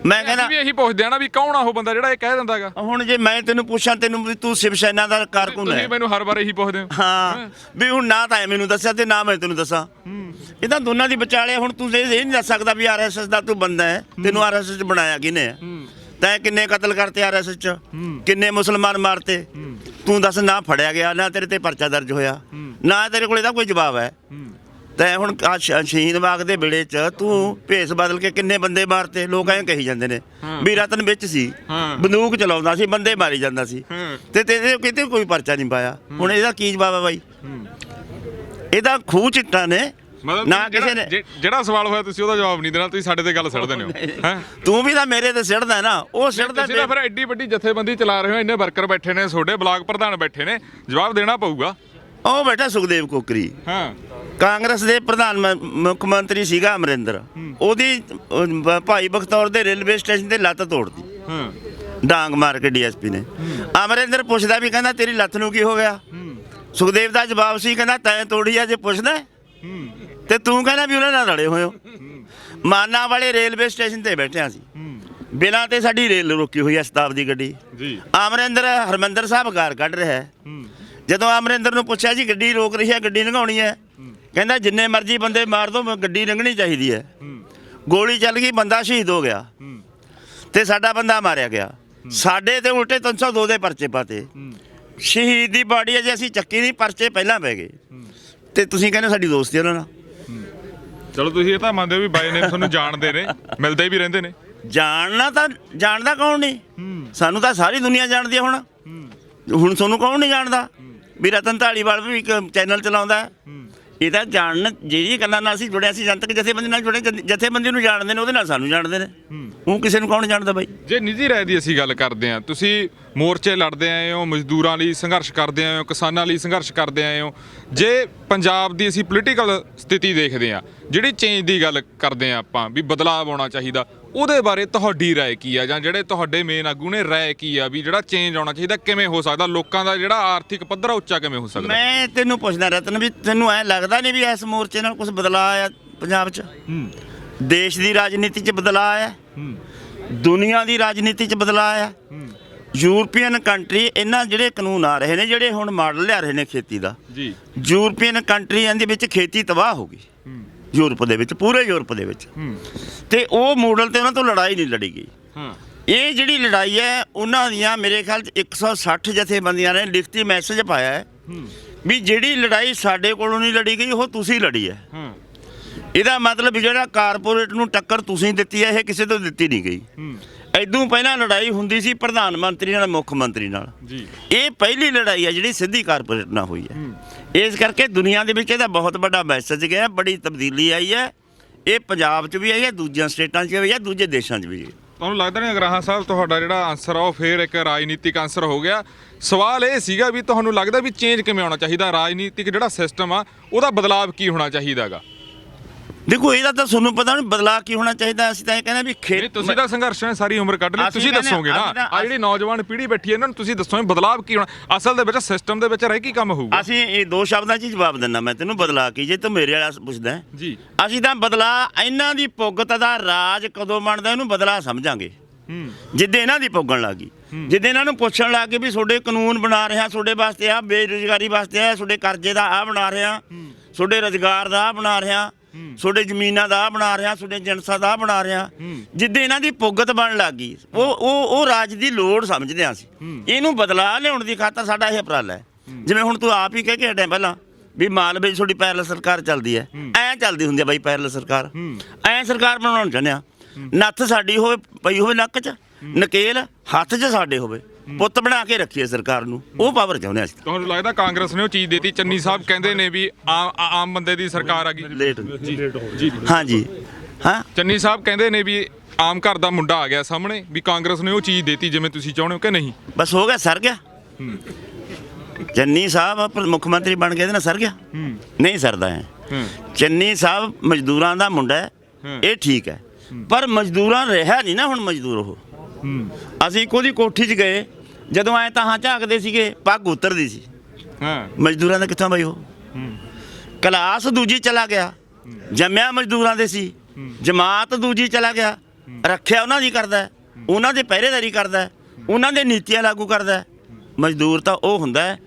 ਮੈਂ ਕਹਿੰਦਾ ਵੀ ਇਹੀ ਪੁੱਛਦੇ ਆ ਨਾ ਵੀ ਕੌਣ ਆ ਉਹ ਬੰਦਾ ਜਿਹੜਾ ਇਹ ਕਹਿ ਦਿੰਦਾ ਹੈਗਾ। ਹੁਣ ਜੇ ਮੈਂ ਤੈਨੂੰ ਪੁੱਛਾਂ ਤੈਨੂੰ ਵੀ ਤੂੰ ਸ਼ਿਵ ਸੈਨਾ ਦਾ ਕਾਰਕੁਨ ਹੈ, ਤੁਸੀਂ ਮੈਨੂੰ ਹਰ ਵਾਰ ਇਹੀ ਪੁੱਛਦੇ ਹੋ। ਹਾਂ ਵੀ ਹੁਣ ਨਾ ਤਾਂ ਮੈਨੂੰ ਦੱਸਿਆ ਤੇ ਨਾ ਮੈਂ ਤੈਨੂੰ ਦੱਸਾਂ, ਇਹ ਤਾਂ ਦੋਨਾਂ ਦੀ ਵਿਚਾਲੇ। ਹੁਣ ਤੂੰ ਇਹ ਨਹੀਂ ਦੱਸ ਸਕਦਾ ਵੀ ਆਰਐਸਐਸ ਦਾ ਤੂੰ ਬੰਦਾ ਹੈ, ਤੈਨੂੰ ਆਰਐਸਐਸ ਚ ਬਣਾਇਆ ਕਿਹਨੇ ਹੈ? ਤੈਂ ਕਿੰਨੇ ਕਤਲ ਕਰਤੇ ਆਰਐਸਐਸ ਚ, ਕਿੰਨੇ ਮੁਸਲਮਾਨ ਮਾਰਤੇ? ਤੂੰ ਦੱਸ, ਨਾ ਫੜਿਆ ਗਿਆ, ਨਾ ਤੇਰੇ ਤੇ ਪਰਚਾ ਦਰਜ ਹੋਇਆ, ਨਾ ਤੇਰੇ ਕੋਲ ਇਹਦਾ ਕੋਈ ਜਵਾਬ ਹੈ। ਤੈਂ ਹੁਣ ਸ਼ਹੀਦ ਬਾਗ ਦੇ ਵਿੜੇ ਚ ਤੂੰ ਭੇਸ ਬਦਲ ਕੇ ਕਿੰਨੇ ਬੰਦੇ ਮਾਰਤੇ? ਲੋਕ ਐਂ ਕਹੀ ਜਾਂਦੇ ਨੇ ਵੀ ਰਤਨ ਵਿੱਚ ਸੀ, ਬੰਦੂਕ ਚਲਾਉਂਦਾ ਸੀ, ਬੰਦੇ ਮਾਰੀ ਜਾਂਦਾ ਸੀ, ਤੇ ਤੇਰੇ ਕਿਤੇ ਕੋਈ ਪਰਚਾ ਨਹੀਂ ਪਾਇਆ। ਹੁਣ ਇਹਦਾ ਕੀ ਜਵਾਬ ਹੈ ਬਾਈ? ਇਹਦਾ ਖੂਹ ਚਿੱਟਾ ਨੇ ਨਾ ਕਿਸੇ ਨੇ। ਜਿਹੜਾ ਸਵਾਲ ਹੋਇਆ ਤੁਸੀਂ ਉਹਦਾ ਜਵਾਬ ਨਹੀਂ ਦੇਣਾ, ਤੁਸੀਂ ਸਾਡੇ ਤੇ ਗੱਲ ਛੱਡ ਦਿੰਦੇ ਹੋ। ਹੈ ਤੂੰ ਵੀ ਤਾਂ ਮੇਰੇ ਤੇ ਸਿੱਟਦਾ ਨਾ, ਉਹ ਸਿੱਟਦਾ। ਤੁਸੀਂ ਤਾਂ ਫਿਰ ਐਡੀ ਵੱਡੀ ਜਥੇਬੰਦੀ ਚਲਾ ਰਹੇ ਹੋ, ਇੰਨੇ ਵਰਕਰ ਬੈਠੇ ਨੇ, ਤੁਹਾਡੇ ਬਲਾਕ ਪ੍ਰਧਾਨ ਬੈਠੇ ਨੇ, ਜਵਾਬ ਦੇਣਾ ਪਊਗਾ। ਉਹ ਬੈਠਾ ਸੁਖਦੇਵ ਕੋਕਰੀ, ਹਾਂ, ਕਾਂਗਰਸ ਦੇ ਪ੍ਰਧਾਨ ਮੁੱਖ ਮੰਤਰੀ ਸੀਗਾ ਅਮਰਿੰਦਰ, ਉਹਦੀ ਭਾਈ ਬਖਤੌਰ ਦੇ ਰੇਲਵੇ ਸਟੇਸ਼ਨ ਤੇ ਲੱਤ ਤੋੜਦੀ, ਡਾਂਗ ਮਾਰ ਕੇ ਡੀਐਸਪੀ ਨੇ। ਅਮਰਿੰਦਰ ਪੁੱਛਦਾ ਵੀ, ਕਹਿੰਦਾ ਤੇਰੀ ਲੱਤ ਨੂੰ ਕੀ ਹੋ ਗਿਆ? ਸੁਖਦੇਵ ਦਾ ਜਵਾਬ ਸੀ, ਕਹਿੰਦਾ ਤੈਂ ਤੋੜੀ ਆ ਜੇ ਪੁੱਛਦਾ, ਤੇ ਤੂੰ ਕਹਿੰਦਾ ਵੀ ਉਹਨਾਂ ਨਾਲ ਲੜੇ ਹੋਏ ਹੋ। ਮਾਨਾ ਵਾਲੇ ਰੇਲਵੇ ਸਟੇਸ਼ਨ ਤੇ ਬੈਠਿਆ ਸੀ, ਬਿਨਾਂ ਤੇ ਸਾਡੀ ਰੇਲ ਰੁਕੀ ਹੋਈ ਹੈ, ਸ਼ਤਾਬਦੀ ਗੱਡੀ। ਅਮਰਿੰਦਰ ਹਰਮੰਦਰ ਸਾਹਿਬ ਗਾਰ ਕੱਢ ਰਿਹਾ ਹੈ। ਜਦੋਂ ਅਮਰਿੰਦਰ ਨੂੰ ਪੁੱਛਿਆ ਜੀ ਗੱਡੀ ਰੋਕ ਰਹੀ ਹੈ, ਗੱਡੀ ਲੰਘਾਉਣੀ ਹੈ, ਕਹਿੰਦਾ ਜਿੰਨੇ ਮਰਜ਼ੀ ਬੰਦੇ ਮਾਰ ਦੋ, ਗੱਡੀ ਲੰਘਣੀ ਚਾਹੀਦੀ ਹੈ। ਗੋਲੀ ਚੱਲ ਗਈ, ਬੰਦਾ ਸ਼ਹੀਦ ਹੋ ਗਿਆ, ਤੇ ਸਾਡਾ ਬੰਦਾ ਮਾਰਿਆ ਗਿਆ। ਸਾਡੇ ਤੇ ਉਲਟੇ 302 ਦੇ ਪਰਚੇ ਪਾਤੇ। ਸ਼ਹੀਦ ਦੀ ਬਾਡੀ ਅਜੇ ਅਸੀਂ ਚੱਕੀ ਨਹੀਂ, ਪਰਚੇ ਪਹਿਲਾਂ ਪੈ ਗਏ, ਤੇ ਤੁਸੀਂ ਕਹਿੰਦੇ ਸਾਡੀ ਦੋਸਤੀ ਉਹਨਾਂ ਨਾਲ। ਚਲੋ ਤੁਸੀਂ ਇਹ ਤਾਂ ਮੰਨਦੇ ਹੋ ਵੀ ਬਾਈ ਨੇ ਤੁਹਾਨੂੰ ਜਾਣਦੇ ਨੇ, ਮਿਲਦੇ ਵੀ ਰਹਿੰਦੇ ਨੇ। ਜਾਣਨਾ ਤਾਂ ਜਾਣਦਾ ਕੌਣ ਨਹੀਂ, ਸਾਨੂੰ ਤਾਂ ਸਾਰੀ ਦੁਨੀਆ ਜਾਣਦੀ ਹੈ। ਹੁਣ ਤੁਹਾਨੂੰ ਕੌਣ ਨਹੀਂ ਜਾਣਦਾ? ਵੀ ਰਤਨ ਧਾਲੀਵਾਲ ਵੀ ਇੱਕ ਚੈਨਲ ਚਲਾਉਂਦਾ ਹੈ। ਇਹ ਤਾਂ ਜਾਣਨ ਜਿਹੜੀ ਗੱਲਾਂ ਨਾਲ ਅਸੀਂ ਜੁੜਿਆ ਸੀ, ਜਨਤਕ ਜਥੇਬੰਦੀ ਨਾਲ ਜੁੜੇ, ਜਥੇਬੰਦੀ ਨੂੰ ਜਾਣਦੇ ਨੇ, ਉਹਦੇ ਨਾਲ ਸਾਨੂੰ ਜਾਣਦੇ ਨੇ। ਉਹ ਕਿਸੇ ਨੂੰ ਕੌਣ ਜਾਣਦਾ ਬਾਈ? ਜੇ ਨਿੱਜੀ ਰਾਏ ਦੀ ਅਸੀਂ ਗੱਲ ਕਰਦੇ ਹਾਂ, ਤੁਸੀਂ ਮੋਰਚੇ ਲੜਦੇ ਆਏ ਹੋ, ਮਜ਼ਦੂਰਾਂ ਲਈ ਸੰਘਰਸ਼ ਕਰਦੇ ਆਏ ਹੋ, ਕਿਸਾਨਾਂ ਲਈ ਸੰਘਰਸ਼ ਕਰਦੇ ਆਏ ਹੋ। ਜੇ ਪੰਜਾਬ ਦੀ ਅਸੀਂ ਪੋਲੀਟੀਕਲ ਸਥਿਤੀ ਦੇਖਦੇ ਹਾਂ, ਜਿਹੜੀ ਚੇਂਜ ਦੀ ਗੱਲ ਕਰਦੇ ਹਾਂ ਆਪਾਂ ਵੀ ਬਦਲਾਅ ਆਉਣਾ ਚਾਹੀਦਾ, ਉਹਦੇ ਬਾਰੇ ਤੁਹਾਡੀ ਰਾਏ ਕੀ ਆ? ਜਾਂ ਜਿਹੜੇ ਤੁਹਾਡੇ ਮੇਨ ਆਗੂ ਨੇ ਰਾਏ ਕੀ ਆ ਵੀ ਜਿਹੜਾ ਚੇਂਜ ਆਉਣਾ ਚਾਹੀਦਾ ਕਿਵੇਂ ਹੋ ਸਕਦਾ? ਲੋਕਾਂ ਦਾ ਜਿਹੜਾ ਆਰਥਿਕ ਪੱਧਰ ਉੱਚਾ ਕਿਵੇਂ ਹੋ ਸਕਦਾ? ਮੈਂ ਤੈਨੂੰ ਪੁੱਛਦਾ ਰਤਨ, ਵੀ ਤੈਨੂੰ ਐਂ ਲੱਗਦਾ ਨਹੀਂ ਵੀ ਇਸ ਮੋਰਚੇ ਨਾਲ ਕੁਝ ਬਦਲਾਅ ਆਇਆ ਪੰਜਾਬ 'ਚ? ਦੇਸ਼ ਦੀ ਰਾਜਨੀਤੀ 'ਚ ਬਦਲਾਅ ਆਇਆ, ਦੁਨੀਆ ਦੀ ਰਾਜਨੀਤੀ 'ਚ ਬਦਲਾਅ ਆਇਆ। ਯੂਰਪੀਅਨ ਕੰਟਰੀ, ਇਹਨਾਂ ਜਿਹੜੇ ਕਾਨੂੰਨ ਆ ਰਹੇ ਨੇ, ਜਿਹੜੇ ਹੁਣ ਮਾਡਲ ਲਿਆ ਰਹੇ ਨੇ ਖੇਤੀ ਦਾ, ਯੂਰਪੀਅਨ ਕੰਟਰੀਆਂ ਦੇ ਵਿੱਚ ਖੇਤੀ ਤਬਾਹ ਹੋ ਗਈ, ਯੂਰਪ ਦੇ ਵਿੱਚ, ਪੂਰੇ ਯੂਰਪ ਦੇ ਵਿੱਚ। ਤੇ ਉਹ ਮਾਡਲ ਤੇ ਉਹਨਾਂ ਤੋਂ ਲੜਾਈ ਨਹੀਂ ਲੜੀ ਗਈ। ਇਹ ਜਿਹੜੀ ਲੜਾਈ ਹੈ, ਉਹਨਾਂ ਦੀਆਂ ਮੇਰੇ ਖਿਆਲ 'ਚ 160 ਜਥੇਬੰਦੀਆਂ ਨੇ ਲਿਖਤੀ ਮੈਸੇਜ ਪਾਇਆ ਹੈ ਵੀ ਜਿਹੜੀ ਲੜਾਈ ਸਾਡੇ ਕੋਲੋਂ ਨਹੀਂ ਲੜੀ ਗਈ, ਉਹ ਤੁਸੀਂ ਲੜੀ ਹੈ। ਇਹਦਾ ਮਤਲਬ ਜਿਹੜਾ ਕਾਰਪੋਰੇਟ ਨੂੰ ਟੱਕਰ ਤੁਸੀਂ ਦਿੱਤੀ ਹੈ, ਇਹ ਕਿਸੇ ਤੋਂ ਦਿੱਤੀ ਨਹੀਂ ਗਈ। ਇਦੋਂ ਪਹਿਲਾਂ ਲੜਾਈ ਹੁੰਦੀ ਸੀ ਪ੍ਰਧਾਨ ਮੰਤਰੀ ਨਾਲ, ਮੁੱਖ ਮੰਤਰੀ ਨਾਲ। ਇਹ ਪਹਿਲੀ ਲੜਾਈ ਹੈ ਜਿਹੜੀ ਸਿੱਧੀ ਕਾਰਪੋਰੇਟ ਨਾਲ ਹੋਈ ਹੈ। ਇਸ ਕਰਕੇ ਦੁਨੀਆ ਦੇ ਵਿੱਚ ਇਹਦਾ ਬਹੁਤ ਵੱਡਾ ਮੈਸੇਜ ਗਿਆ, ਬੜੀ ਤਬਦੀਲੀ ਆਈ ਹੈ। ਇਹ ਪੰਜਾਬ 'ਚ ਵੀ ਆਈ ਹੈ, ਦੂਜੀਆਂ ਸਟੇਟਾਂ 'ਚ ਵੀ ਹੈ, ਦੂਜੇ ਦੇਸ਼ਾਂ 'ਚ ਵੀ। ਤੁਹਾਨੂੰ ਲੱਗਦਾ ਨਹੀਂ ਅਗਰਾਹਾਂ ਸਾਹਿਬ ਤੁਹਾਡਾ ਜਿਹੜਾ ਆਨਸਰ ਆ ਉਹ ਫੇਰ ਇੱਕ ਰਾਜਨੀਤਿਕ ਆਨਸਰ ਹੋ ਗਿਆ? ਸਵਾਲ ਇਹ ਸੀਗਾ ਵੀ ਤੁਹਾਨੂੰ ਲੱਗਦਾ ਵੀ ਚੇਂਜ ਕਿਵੇਂ ਆਉਣਾ ਚਾਹੀਦਾ, ਰਾਜਨੀਤਿਕ ਜਿਹੜਾ ਸਿਸਟਮ ਆ ਉਹਦਾ ਬਦਲਾਵ ਕੀ ਹੋਣਾ ਚਾਹੀਦਾ ਹੈਗਾ? ਦੇਖੋ, ਇਹਦਾ ਤਾਂ ਤੁਹਾਨੂੰ ਪਤਾ ਨਹੀਂ ਬਦਲਾਅ ਕੀ ਹੋਣਾ ਚਾਹੀਦਾ। ਅਸੀਂ ਤਾਂ ਇਹ ਕਹਿੰਦੇ ਵੀ ਤੁਸੀਂ ਤਾਂ ਸੰਘਰਸ਼ ਨੇ ਸਾਰੀ ਉਮਰ ਕੱਢ ਲਈ, ਤੁਸੀਂ ਦੱਸੋਗੇ ਨਾ। ਆ ਜਿਹੜੀ ਨੌਜਵਾਨ ਪੀੜ੍ਹੀ ਬੈਠੀ ਹੈ, ਇਹਨਾਂ ਨੂੰ ਤੁਸੀਂ ਦੱਸੋ ਬਦਲਾਅ ਕੀ ਹੋਣਾ? ਅਸਲ ਦੇ ਵਿੱਚ ਸਿਸਟਮ ਦੇ ਵਿੱਚ ਰਹਿ ਕੀ ਕੰਮ ਹੋਊਗਾ? ਅਸੀਂ ਇਹ ਦੋ ਸ਼ਬਦਾਂ 'ਚ ਹੀ ਜਵਾਬ ਦਿੰਦਾ ਮੈਂ ਤੈਨੂੰ, ਬਦਲਾਅ ਕੀ। ਜੇ ਤੂੰ ਮੇਰੇ ਵਾਲਾ ਪੁੱਛਦਾ ਜੀ, ਅਸੀਂ ਤਾਂ ਬਦਲਾਅ ਇਹਨਾਂ ਦੀ ਭੁਗਤ ਦਾ ਰਾਜ ਕਦੋਂ ਬਣਦਾ ਇਹਨੂੰ ਬਦਲਾਅ ਸਮਝਾਂਗੇ। ਜਿੱਦੇ ਇਹਨਾਂ ਦੀ ਪੁੱਗਣ ਲੱਗ ਗਈ, ਜਿੱਦੇ ਇਹਨਾਂ ਨੂੰ ਪੁੱਛਣ ਲੱਗ ਗਏ ਵੀ ਤੁਹਾਡੇ ਕਾਨੂੰਨ ਬਣਾ ਰਿਹਾ, ਤੁਹਾਡੇ ਵਾਸਤੇ ਆ, ਬੇਰੁਜ਼ਗਾਰੀ ਵਾਸਤੇ ਆ, ਤੁਹਾਡੇ ਕਰਜ਼ੇ ਦਾ ਆ ਬਣਾ ਰਿਹਾ, ਤੁਹਾਡੇ ਰੁਜ਼ਗਾਰ ਦਾ ਆ ਬਣਾ ਰਿਹਾ, ਤੁਹਾਡੇ ਜ਼ਮੀਨਾਂ ਦਾ ਬਣਾ ਰਿਹਾ, ਤੁਹਾਡੇ ਜਿਣਸਾਂ ਦਾ ਬਣਾ ਰਿਹਾ। ਜਿੱਦੇ ਇਹਨਾਂ ਦੀ ਪੁੱਗਤ ਬਣ ਲੱਗ ਗਈ, ਉਹ ਰਾਜ ਦੀ ਲੋੜ ਸਮਝਦੇ ਹਾਂ ਅਸੀਂ। ਇਹਨੂੰ ਬਦਲਾਅ ਲਿਆਉਣ ਦੀ ਖਾਤਰ ਸਾਡਾ ਇਹ ਉਪਰਾਲਾ ਹੈ। ਜਿਵੇਂ ਹੁਣ ਤੂੰ ਆਪ ਹੀ ਕਹਿ ਕੇ ਹਟਿਆ ਪਹਿਲਾਂ ਵੀ ਮਾਲਵੇ ਤੁਹਾਡੀ ਪੈਰਲ ਸਰਕਾਰ ਚੱਲਦੀ ਹੈ, ਐਂ ਚੱਲਦੀ ਹੁੰਦੀ ਹੈ ਬਾਈ ਪੈਰਲ ਸਰਕਾਰ। ਐਂ ਸਰਕਾਰ ਬਣਾਉਣ ਚਾਹੁੰਦੇ ਆ, ਨੱਥ ਸਾਡੀ ਹੋਵੇ, ਪਈ ਹੋਵੇ ਨੱਕ 'ਚ, ਨਕੇਲ ਹੱਥ 'ਚ ਸਾਡੇ ਹੋਵੇ, ਪੁੱਤ ਬਣਾ ਕੇ ਰੱਖੀਏ ਸਰਕਾਰ ਨੂੰ। ਉਹ ਪਾਵਰ ਚਾਹੁੰਦੇ ਅਸੀਂ। ਤੁਹਾਨੂੰ ਲੱਗਦਾ ਕਾਂਗਰਸ ਨੇ ਉਹ ਚੀਜ਼ ਦੇਤੀ? ਚੰਨੀ ਸਾਹਿਬ ਕਹਿੰਦੇ ਨੇ ਵੀ ਆਮ ਬੰਦੇ ਦੀ ਸਰਕਾਰ ਆ ਗਈ। ਲੇਟ ਹਾਂਜੀ, ਹਾਂ, ਚੰਨੀ ਸਾਹਿਬ ਕਹਿੰਦੇ ਨੇ ਵੀ ਆਮ ਘਰ ਦਾ ਮੁੰਡਾ ਆ ਗਿਆ ਸਾਹਮਣੇ, ਵੀ ਕਾਂਗਰਸ ਨੇ ਉਹ ਚੀਜ਼ ਦੇਤੀ ਜਿਵੇਂ ਤੁਸੀਂ ਚਾਹੁੰਦੇ ਹੋ ਕਿ ਨਹੀਂ? ਬਸ ਹੋ ਗਿਆ, ਸਰ ਗਿਆ। ਚੰਨੀ ਸਾਹਿਬ ਮੁੱਖ ਮੰਤਰੀ ਬਣ ਗਏ ਨਾ, ਸਰ ਗਿਆ? ਨਹੀਂ ਸਰਦਾ ਹੈ। ਚੰਨੀ ਸਾਹਿਬ ਮਜ਼ਦੂਰਾਂ ਦਾ ਮੁੰਡਾ ਹੈ, ਇਹ ਠੀਕ ਹੈ, ਪਰ ਮਜ਼ਦੂਰਾਂ ਰਿਹਾ ਨਹੀਂ ਨਾ ਹੁਣ ਮਜ਼ਦੂਰ ਉਹ। ਅਸੀਂ ਉਹਦੀ ਕੋਠੀ 'ਚ ਗਏ, ਜਦੋਂ ਐਂ ਤਾਂ ਝਾਕਦੇ ਸੀਗੇ, ਪੱਗ ਉਤਰਦੀ ਸੀ। ਮਜ਼ਦੂਰਾਂ ਦਾ ਕਿੱਥੋਂ ਬਈ ਉਹ? ਕਲਾਸ ਦੂਜੀ ਚਲਾ ਗਿਆ, ਜੰਮਿਆ ਮਜ਼ਦੂਰਾਂ ਦੇ ਸੀ, ਜਮਾਤ ਦੂਜੀ ਚਲਾ ਗਿਆ, ਰੱਖਿਆ ਉਹਨਾਂ ਦੀ ਕਰਦਾ ਹੈ, ਉਹਨਾਂ ਦੇ ਪਹਿਰੇਦਾਰੀ ਕਰਦਾ ਹੈ, ਉਹਨਾਂ ਦੇ ਨੀਤੀਆਂ ਲਾਗੂ ਕਰਦਾ ਹੈ। ਮਜ਼ਦੂਰ ਤਾਂ ਉਹ ਹੁੰਦਾ ਹੈ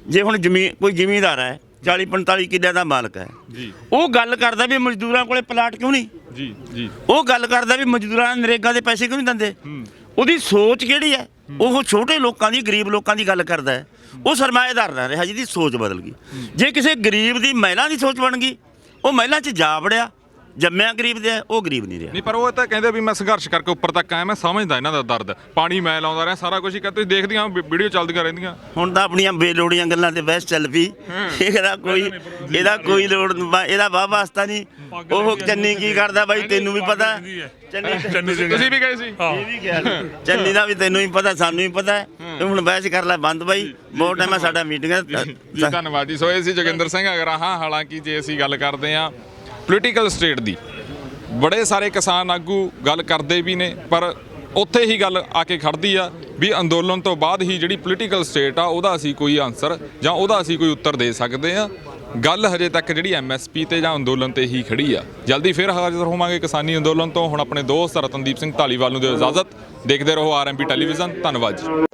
ਜੇ ਹੁਣ ਕੋਈ ਜ਼ਿਮੀਂਦਾਰ ਹੈ 40-45 ਕਿੱਲਿਆਂ ਦਾ ਮਾਲਕ ਹੈ ਜੀ, ਉਹ ਗੱਲ ਕਰਦਾ ਵੀ ਮਜ਼ਦੂਰਾਂ ਕੋਲੇ ਪਲਾਟ ਕਿਉਂ ਨਹੀਂ, ਜੀ ਜੀ ਉਹ ਗੱਲ ਕਰਦਾ ਵੀ ਮਜ਼ਦੂਰਾਂ ਨੂੰ ਨਰੇਗਾ ਦੇ ਪੈਸੇ ਕਿਉਂ ਨਹੀਂ ਦਿੰਦੇ। ਉਹਦੀ ਸੋਚ ਕਿਹੜੀ ਹੈ? ਉਹ ਛੋਟੇ ਲੋਕਾਂ ਦੀ, ਗਰੀਬ ਲੋਕਾਂ ਦੀ ਗੱਲ ਕਰਦਾ ਹੈ। ਉਹ ਸਰਮਾਏਦਾਰ ਨਾ ਰਿਹਾ ਜਿਹਦੀ ਸੋਚ ਬਦਲ ਗਈ। ਜੇ ਕਿਸੇ ਗਰੀਬ ਦੀ ਮਹਿਲਾ ਦੀ ਸੋਚ ਬਣ ਗਈ, ਉਹ ਮਹਿਲਾ 'ਚ ਜਾ ਵੜਿਆ, ਜੰਮਿਆ ਗਰੀਬ ਦੇ, ਉਹ ਗਰੀਬ ਨਹੀਂ ਰਿਹਾ। ਨਹੀਂ, ਪਰ ਉਹ ਤਾਂ ਕਹਿੰਦੇ ਵੀ ਮੈਂ ਸੰਘਰਸ਼ ਕਰਕੇ ਉੱਪਰ ਤੱਕ ਆਇਆ, ਮੈਂ ਸਮਝਦਾ ਇਹਨਾਂ ਦਾ ਦਰਦ। ਪਾਣੀ ਮੈਂ ਲਾਉਂਦਾ ਰਿਹਾ, ਸਾਰਾ ਕੁਝ ਹੀ ਤੁਸੀਂ ਦੇਖਦੀਆਂ ਵੀਡੀਓ ਚੱਲਦੀਆਂ ਰਹਿੰਦੀਆਂ। ਹੁਣ ਤਾਂ ਆਪਣੀਆਂ ਬੇਲੋੜੀਆਂ ਗੱਲਾਂ ਤੇ ਬਹਿਸ ਚੱਲ ਪਈ। ਇਹਦਾ ਕੋਈ ਲੋੜ ਨਹੀਂ, ਇਹਦਾ ਵਾਹ ਵਾਸਤਾ ਨਹੀਂ। ਉਹ ਚੰਨੀ ਕੀ ਕਰਦਾ ਬਾਈ ਤੈਨੂੰ ਵੀ ਪਤਾ। ਤੁਸੀਂ ਵੀ ਗਏ ਸੀ? ਇਹ ਵੀ ਗਿਆ ਚੰਨੀ ਦਾ ਵੀ ਤੈਨੂੰ ਵੀ ਪਤਾ, ਸਾਨੂੰ ਵੀ ਪਤਾ ਹੈ। ਹੁਣ ਬਹਿਸ ਕਰ ਲੈ ਬੰਦ ਬਾਈ, ਬਹੁਤ ਟਾਈਮ ਸਾਡਾ ਮੀਟਿੰਗ ਹੈ ਜੀ। ਧੰਨਵਾਦ ਜੀ। ਸੋ ਇਹ ਸੀ ਜੋਗਿੰਦਰ ਸਿੰਘ ਅਗਰਾਹਾਂ। ਹਾਲਾਂਕਿ ਜੇ ਅਸੀਂ ਗੱਲ ਕਰਦੇ ਹਾਂ ਪੋਲੀਟੀਕਲ ਸਟੇਟ ਦੀ, ਬੜੇ ਸਾਰੇ ਕਿਸਾਨ ਆਗੂ ਗੱਲ ਕਰਦੇ ਵੀ ਨੇ, ਪਰ ਉੱਥੇ ਹੀ ਗੱਲ ਆ ਕੇ ਖੜਦੀ ਆ ਵੀ ਅੰਦੋਲਨ ਤੋਂ ਬਾਅਦ ਹੀ ਜਿਹੜੀ ਪੋਲੀਟੀਕਲ ਸਟੇਟ ਆ ਉਹਦਾ ਅਸੀਂ ਕੋਈ ਆਨਸਰ ਜਾਂ ਉਹਦਾ ਅਸੀਂ ਕੋਈ ਉੱਤਰ ਦੇ ਸਕਦੇ ਆ। ਗੱਲ ਹਜੇ ਤੱਕ ਜਿਹੜੀ MSP ਤੇ ਜਾਂ ਅੰਦੋਲਨ ਤੇ ਹੀ ਖੜੀ ਆ। ਜਲਦੀ ਫਿਰ ਹਾਜ਼ਰ ਹੋਵਾਂਗੇ ਕਿਸਾਨੀ ਅੰਦੋਲਨ ਤੋਂ। ਹੁਣ ਆਪਣੇ ਦੋਸਤ ਰਤਨਦੀਪ ਸਿੰਘ ਢਾਲੀਵਾਲ ਨੂੰ ਦਿਓ ਇਜਾਜ਼ਤ। ਦੇਖਦੇ ਰਹੋ RMB ਟੈਲੀਵਿਜ਼ਨ। ਧੰਨਵਾਦ ਜੀ।